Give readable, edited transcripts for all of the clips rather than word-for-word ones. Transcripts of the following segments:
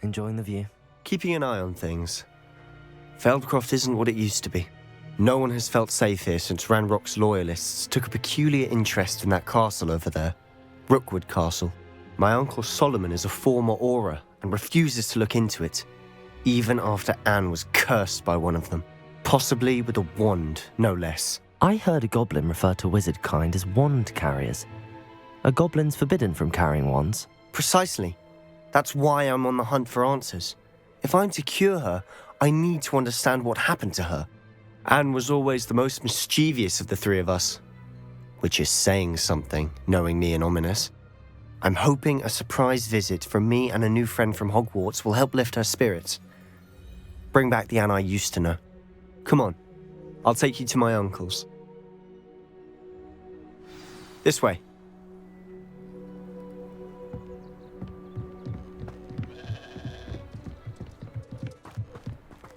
enjoying the view. Keeping an eye on things. Feldcroft isn't what it used to be. No one has felt safe here since Ranrock's loyalists took a peculiar interest in that castle over there. Rookwood Castle. My uncle Solomon is a former Auror and refuses to look into it, even after Anne was cursed by one of them. Possibly with a wand, no less. I heard a goblin refer to wizard kind as wand carriers. Are goblins forbidden from carrying wands? Precisely. That's why I'm on the hunt for answers. If I'm to cure her, I need to understand what happened to her. Anne was always the most mischievous of the three of us. Which is saying something, knowing me and ominous. I'm hoping a surprise visit from me and a new friend from Hogwarts will help lift her spirits. Bring back the Anne I used to know. Come on, I'll take you to my uncle's. This way.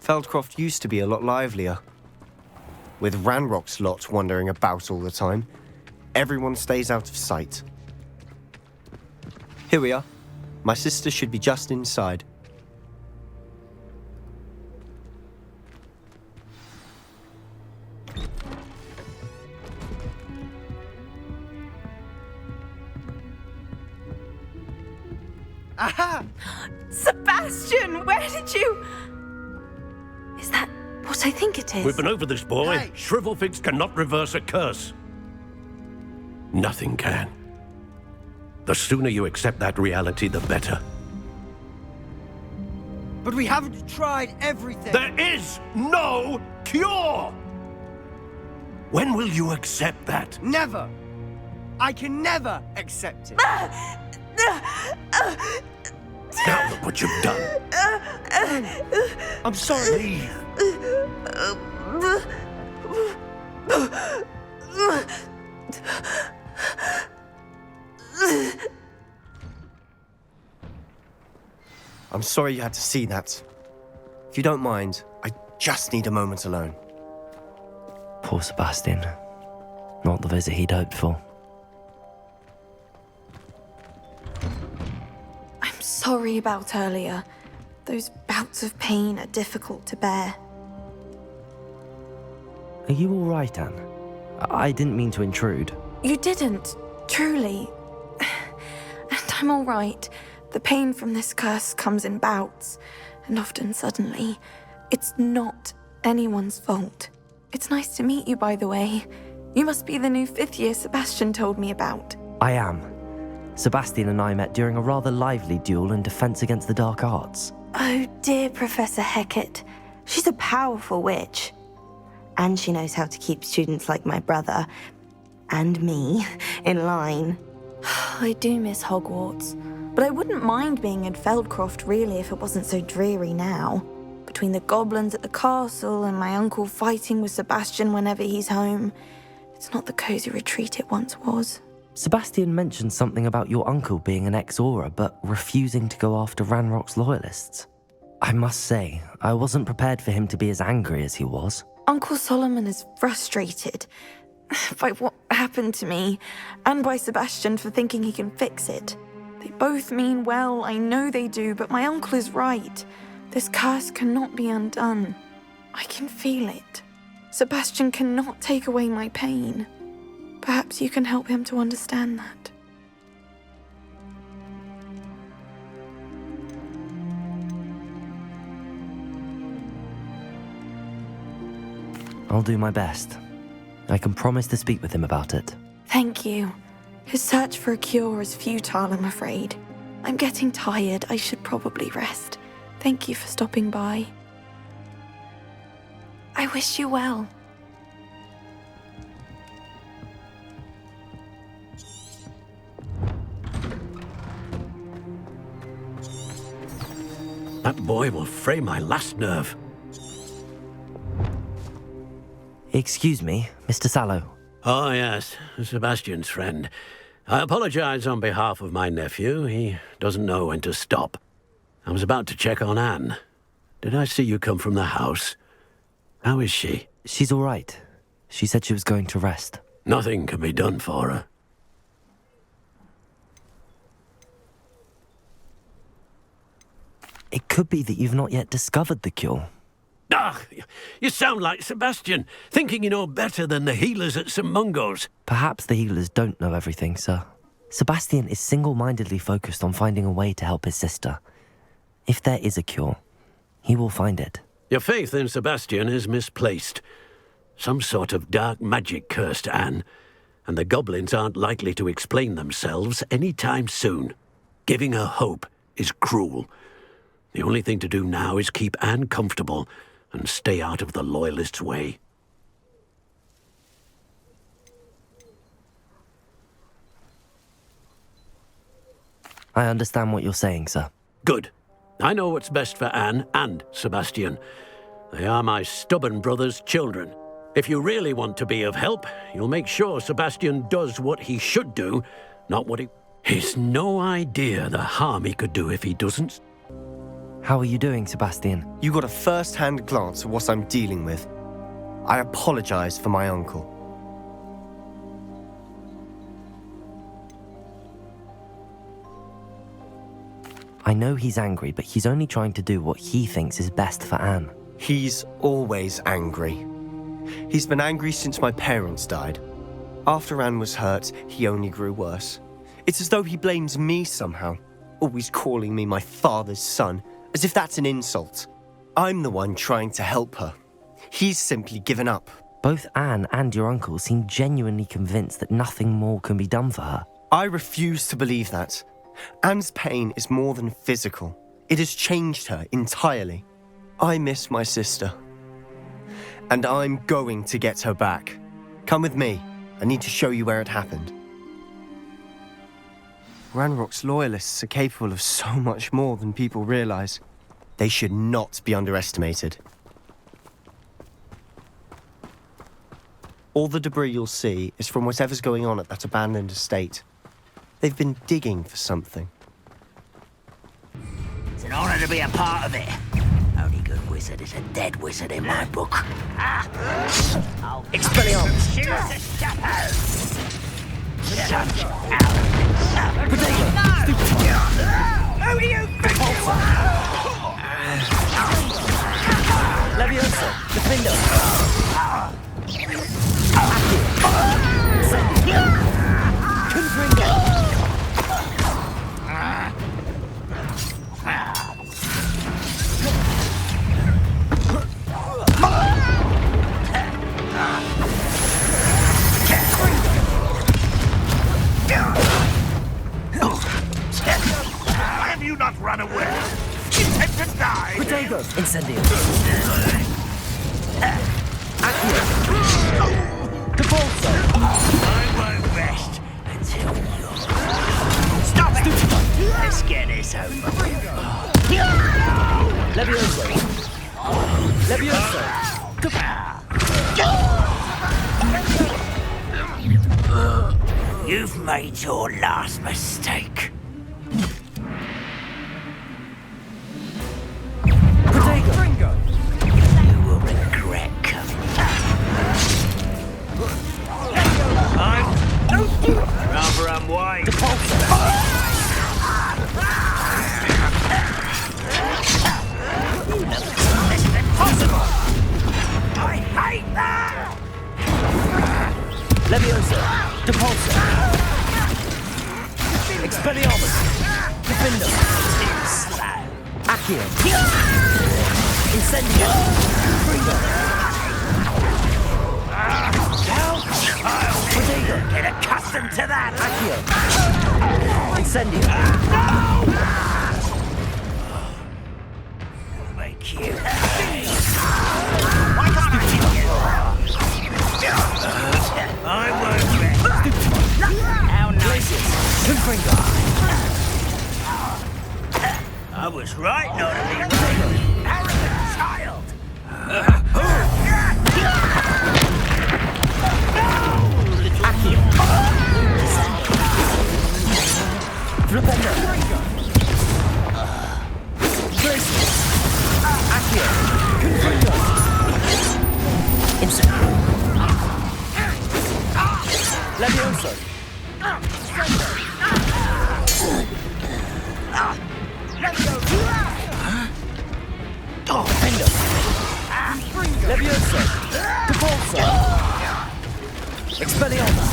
Feldcroft used to be a lot livelier. With Ranrock's lot wandering about all the time, everyone stays out of sight. Here we are. My sister should be just inside. Aha! Sebastian, where did you... Is that what I think it is? We've been over this, boy. Hey. Shrivelfigs cannot reverse a curse. Nothing can. The sooner you accept that reality, the better. But we haven't tried everything. There is no cure! When will you accept that? Never. I can never accept it. Now look what you've done. I'm sorry. Leave. I'm sorry you had to see that. If you don't mind, I just need a moment alone. Poor Sebastian. Not the visit he'd hoped for. I'm sorry about earlier. Those bouts of pain are difficult to bear. Are you all right, Anne? I didn't mean to intrude. You didn't, truly. And I'm all right. The pain from this curse comes in bouts, and often suddenly. It's not anyone's fault. It's nice to meet you, by the way. You must be the new 5th year Sebastian told me about. I am. Sebastian and I met during a rather lively duel in Defense Against the Dark Arts. Oh, dear Professor Hecat. She's a powerful witch. And she knows how to keep students like my brother, and me, in line. I do miss Hogwarts, but I wouldn't mind being in Feldcroft, really, if it wasn't so dreary now. Between the goblins at the castle and my uncle fighting with Sebastian whenever he's home, it's not the cozy retreat it once was. Sebastian mentioned something about your uncle being an ex-Auror, but refusing to go after Ranrock's loyalists. I must say, I wasn't prepared for him to be as angry as he was. Uncle Solomon is frustrated by what happened to me, and by Sebastian for thinking he can fix it. They both mean well, I know they do, but my uncle is right. This curse cannot be undone. I can feel it. Sebastian cannot take away my pain. Perhaps you can help him to understand that. I'll do my best. I can promise to speak with him about it. Thank you. His search for a cure is futile, I'm afraid. I'm getting tired. I should probably rest. Thank you for stopping by. I wish you well. That boy will fray my last nerve. Excuse me, Mr. Sallow. Oh, yes, Sebastian's friend. I apologize on behalf of my nephew. He doesn't know when to stop. I was about to check on Anne. Did I see you come from the house? How is she? She's all right. She said she was going to rest. Nothing can be done for her. could be that you've not yet discovered the cure. Ah, you sound like Sebastian, thinking you know better than the healers at St. Mungo's. Perhaps the healers don't know everything, sir. Sebastian is single-mindedly focused on finding a way to help his sister. If there is a cure, he will find it. Your faith in Sebastian is misplaced. Some sort of dark magic cursed Anne, and the goblins aren't likely to explain themselves any time soon. Giving her hope is cruel. The only thing to do now is keep Anne comfortable and stay out of the Loyalists' way. I understand what you're saying, sir. Good. I know what's best for Anne and Sebastian. They are my stubborn brother's children. If you really want to be of help, you'll make sure Sebastian does what he should do, not what he... He's no idea the harm he could do if he doesn't. How are you doing, Sebastian? You got a first-hand glance at what I'm dealing with. I apologize for my uncle. I know he's angry, but he's only trying to do what he thinks is best for Anne. He's always angry. He's been angry since my parents died. After Anne was hurt, he only grew worse. It's as though he blames me somehow, always calling me my father's son, as if that's an insult. I'm the one trying to help her. He's simply given up. Both Anne and your uncle seem genuinely convinced that nothing more can be done for her. I refuse to believe that. Anne's pain is more than physical. It has changed her entirely. I miss my sister. And I'm going to get her back. Come with me. I need to show you where it happened. Ranrock's Loyalists are capable of so much more than people realize. They should not be underestimated. All the debris you'll see is from whatever's going on at that abandoned estate. They've been digging for something. It's an honor to be a part of it. Only good wizard is a dead wizard in my book. Expelliarmus! Who do you think you are? Leviosa, Defender. Why have you not run away? Intend to die! Protego, Incendio. Capulso. I won't rest until you're... Stop it! Let's get this over with. Leviosa. Leviosa. You've made your last mistake. Protego. You will regret coming back. Rather unwise. I hate that! Leviosa. Depulso. Expelliarmus. Defender. Accio. Incendio. Protego. Get accustomed to that! Accio. Incendio. Make you pay. Why can't I hit you? I won't rest. How nice. Confringo. I was right not to be arrogant child. Accio. Flipendo. Glacius. Accio. Confringo. Incendio. Levioso. Expelliarmus!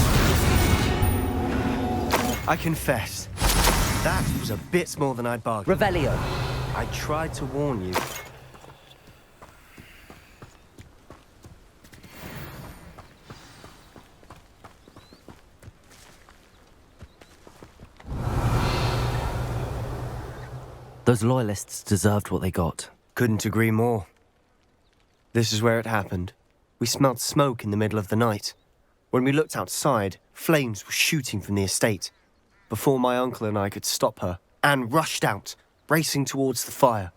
I confess, that was a bit more than I'd bargained. Revelio! I tried to warn you. Those loyalists deserved what they got. Couldn't agree more. This is where it happened. We smelled smoke in the middle of the night. When we looked outside, flames were shooting from the estate. Before my uncle and I could stop her, Anne rushed out, racing towards the fire,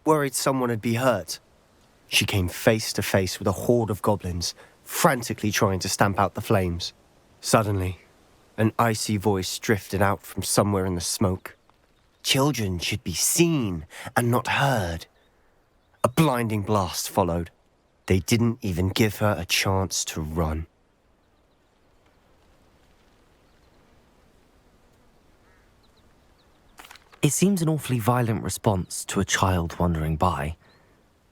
worried someone had been hurt. She came face to face with a horde of goblins, frantically trying to stamp out the flames. Suddenly, an icy voice drifted out from somewhere in the smoke. Children should be seen and not heard. A blinding blast followed. They didn't even give her a chance to run. It seems an awfully violent response to a child wandering by.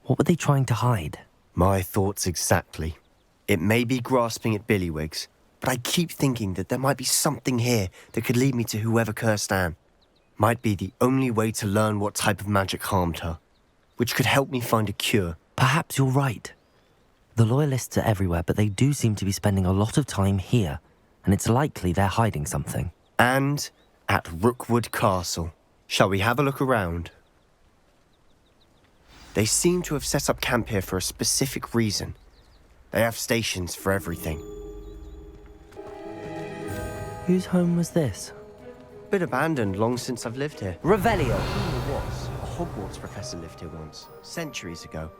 What were they trying to hide? My thoughts exactly. It may be grasping at Billywigs, but I keep thinking that there might be something here that could lead me to whoever cursed Anne. Might be the only way to learn what type of magic harmed her, which could help me find a cure. Perhaps you're right. The loyalists are everywhere, but they do seem to be spending a lot of time here, and it's likely they're hiding something. And at Rookwood Castle. Shall we have a look around? They seem to have set up camp here for a specific reason. They have stations for everything. Whose home was this? Been abandoned long since I've lived here. Revelio! There was. A Hogwarts professor lived here once, centuries ago.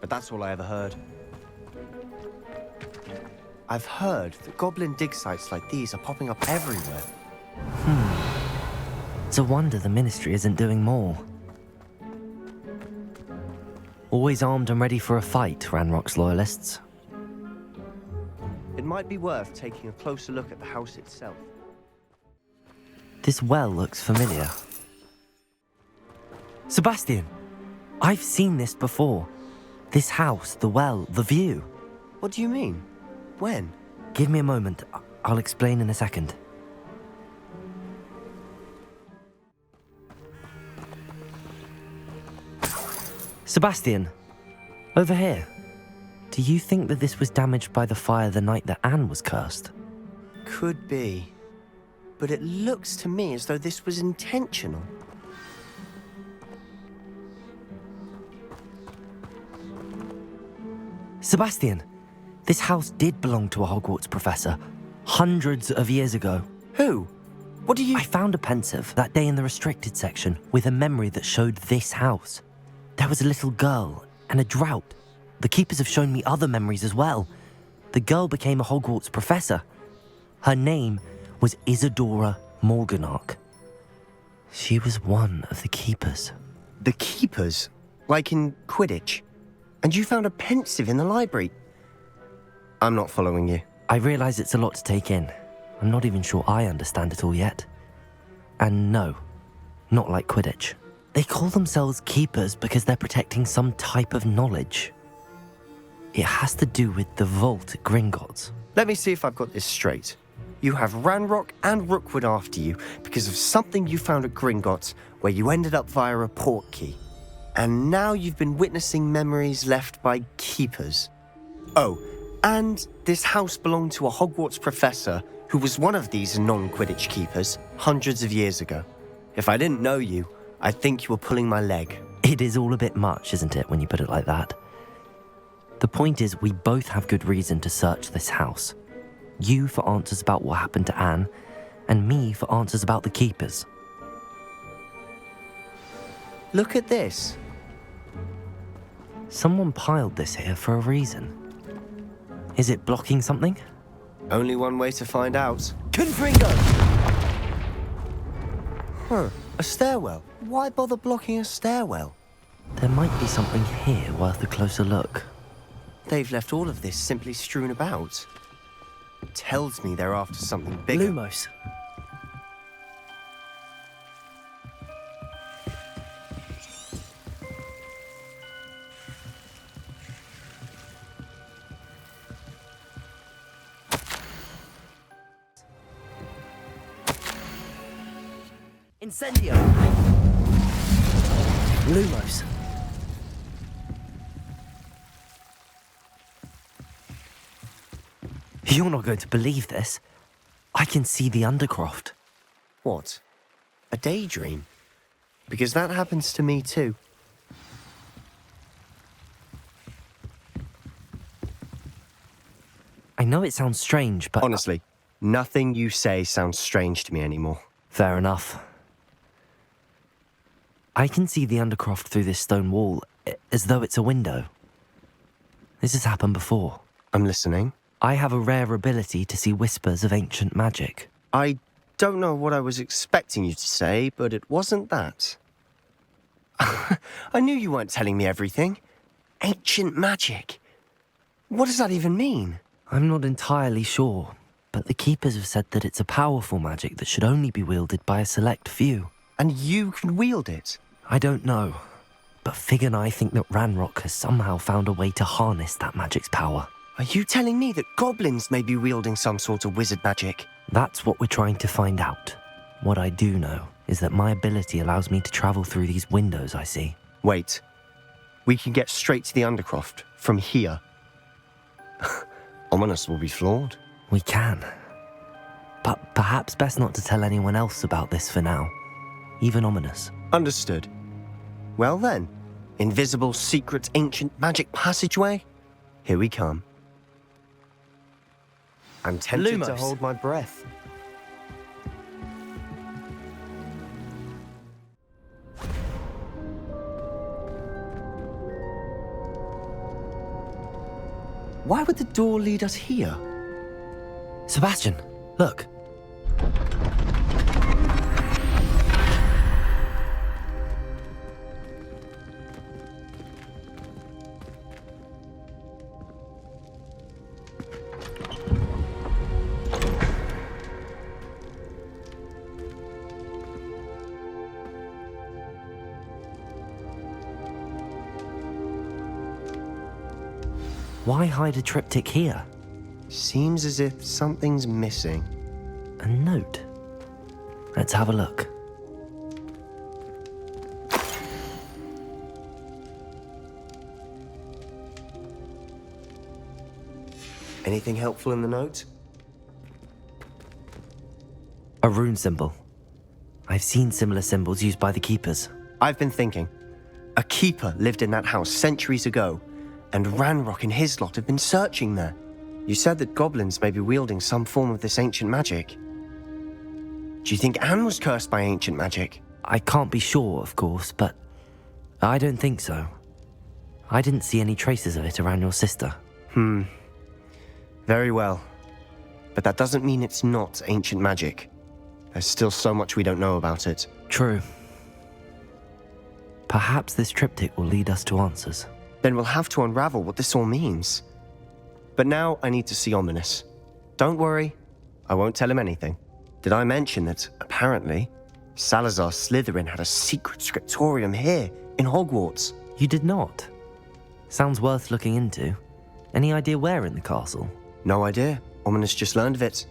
But that's all I ever heard. I've heard that goblin dig sites like these are popping up everywhere. It's a wonder the Ministry isn't doing more. Always armed and ready for a fight, Ranrock's loyalists. It might be worth taking a closer look at the house itself. This well looks familiar. Sebastian! I've seen this before. This house, the well, the view. What do you mean? When? Give me a moment. I'll explain in a second. Sebastian, over here. Do you think that this was damaged by the fire the night that Anne was cursed? Could be. But it looks to me as though this was intentional. Sebastian, this house did belong to a Hogwarts professor, hundreds of years ago. Who? What do you... I found a pensive that day in the restricted section with a memory that showed this house. There was a little girl and a drought. The keepers have shown me other memories as well. The girl became a Hogwarts professor. Her name was Isadora Morganach. She was one of the keepers. The keepers? Like in Quidditch? And you found a pensive in the library? I'm not following you. I realize it's a lot to take in. I'm not even sure I understand it all yet. And no, not like Quidditch. They call themselves keepers because they're protecting some type of knowledge. It has to do with the vault at Gringotts. Let me see if I've got this straight. You have Ranrock and Rookwood after you because of something you found at Gringotts where you ended up via a portkey. And now you've been witnessing memories left by keepers. Oh, and this house belonged to a Hogwarts professor who was one of these non-Quidditch keepers hundreds of years ago. If I didn't know you, I'd think you were pulling my leg. It is all a bit much, isn't it, when you put it like that? The point is, we both have good reason to search this house. You for answers about what happened to Anne, and me for answers about the keepers. Look at this. Someone piled this here for a reason. Is it blocking something? Only one way to find out. Confringo! Huh, a stairwell. Why bother blocking a stairwell? There might be something here worth a closer look. They've left all of this simply strewn about. Tells me they're after something bigger. Lumos. Incendio! Lumos. You're not going to believe this. I can see the Undercroft. What? A daydream? Because that happens to me too. I know it sounds strange, but... Honestly, nothing you say sounds strange to me anymore. Fair enough. I can see the Undercroft through this stone wall, as though it's a window. This has happened before. I'm listening. I have a rare ability to see whispers of ancient magic. I don't know what I was expecting you to say, but it wasn't that. I knew you weren't telling me everything. Ancient magic. What does that even mean? I'm not entirely sure, but the Keepers have said that it's a powerful magic that should only be wielded by a select few. And you can wield it? I don't know, but Fig and I think that Ranrock has somehow found a way to harness that magic's power. Are you telling me that goblins may be wielding some sort of wizard magic? That's what we're trying to find out. What I do know is that my ability allows me to travel through these windows I see. Wait. We can get straight to the Undercroft from here. Ominous will be floored. We can. But perhaps best not to tell anyone else about this for now. Even Ominous. Understood. Well then, invisible, secret, ancient magic passageway? Here we come. I'm tempted to Lumos. hold my breath. Why would the door lead us here? Sebastian, look. Why hide a triptych here? Seems as if something's missing. A note. Let's have a look. Anything helpful in the note? A rune symbol. I've seen similar symbols used by the Keepers. I've been thinking. A keeper lived in that house centuries ago, and Ranrock and his lot have been searching there. You said that goblins may be wielding some form of this ancient magic. Do you think Anne was cursed by ancient magic? I can't be sure, of course, but I don't think so. I didn't see any traces of it around your sister. Very well. But that doesn't mean it's not ancient magic. There's still so much we don't know about it. True. Perhaps this triptych will lead us to answers. Then we'll have to unravel what this all means. But now I need to see Ominous. Don't worry, I won't tell him anything. Did I mention that, apparently, Salazar Slytherin had a secret scriptorium here in Hogwarts? You did not. Sounds worth looking into. Any idea where in the castle? No idea. Ominous just learned of it.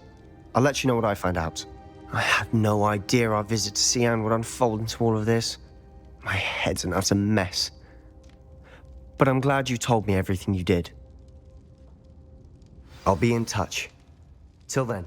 I'll let you know what I find out. I had no idea our visit to Cian would unfold into all of this. My head's an utter mess. But I'm glad you told me everything you did. I'll be in touch. Till then.